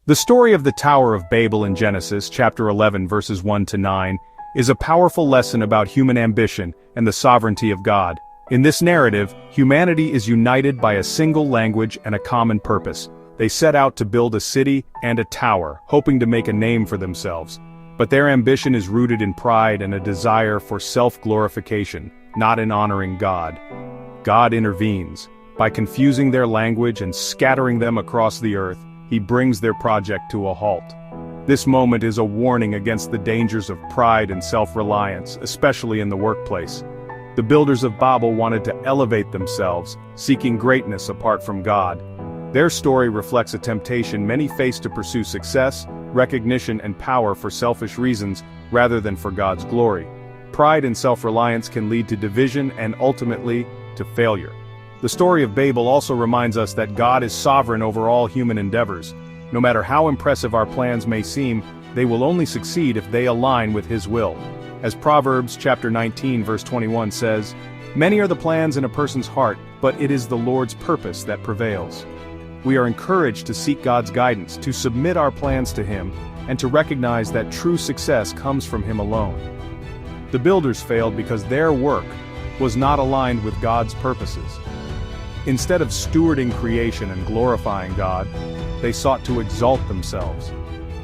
The story of the Tower of Babel in Genesis, chapter 11, verses 1 to 9, is a powerful lesson about human ambition and the sovereignty of God. In this narrative, humanity is united by a single language and a common purpose. They set out to build a city and a tower, hoping to make a name for themselves. But their ambition is rooted in pride and a desire for self-glorification, not in honoring God. God intervenes. By confusing their language and scattering them across the earth, He brings their project to a halt. This moment is a warning against the dangers of pride and self-reliance, especially in the workplace. The builders of Babel wanted to elevate themselves, seeking greatness apart from God. Their story reflects a temptation many face to pursue success, recognition, and power for selfish reasons rather than for God's glory. Pride and self-reliance can lead to division and ultimately to failure. The story of Babel also reminds us that God is sovereign over all human endeavors. No matter how impressive our plans may seem, they will only succeed if they align with His will. As Proverbs chapter 19 verse 21 says, "Many are the plans in a person's heart, but it is the Lord's purpose that prevails." We are encouraged to seek God's guidance, to submit our plans to Him, and to recognize that true success comes from Him alone. The builders failed because their work was not aligned with God's purposes. Instead of stewarding creation and glorifying God, they sought to exalt themselves.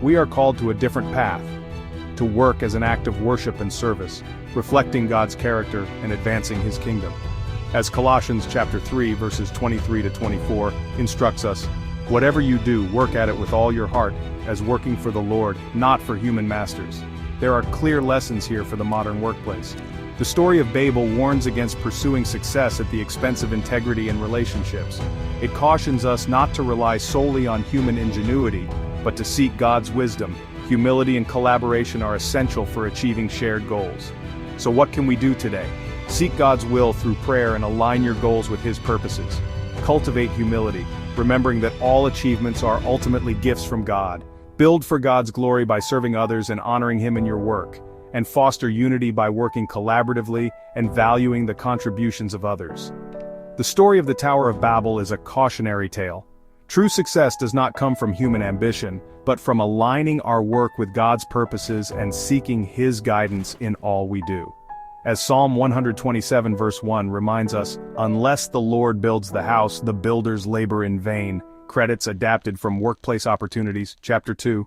We are called to a different path, to work as an act of worship and service, reflecting God's character and advancing His kingdom. As Colossians chapter 3 verses 23 to 24 instructs us, "Whatever you do, work at it with all your heart, as working for the Lord, not for human masters." There are clear lessons here for the modern workplace. The story of Babel warns against pursuing success at the expense of integrity and relationships. It cautions us not to rely solely on human ingenuity, but to seek God's wisdom. Humility and collaboration are essential for achieving shared goals. So what can we do today? Seek God's will through prayer and align your goals with His purposes. Cultivate humility, remembering that all achievements are ultimately gifts from God. Build for God's glory by serving others and honoring Him in your work. And foster unity by working collaboratively and valuing the contributions of others. The story of the Tower of Babel is a cautionary tale. True success does not come from human ambition, but from aligning our work with God's purposes and seeking His guidance in all we do. As Psalm 127 verse 1 reminds us, "Unless the Lord builds the house, the builders labor in vain." Credits adapted from Workplace Opportunities, Chapter 2.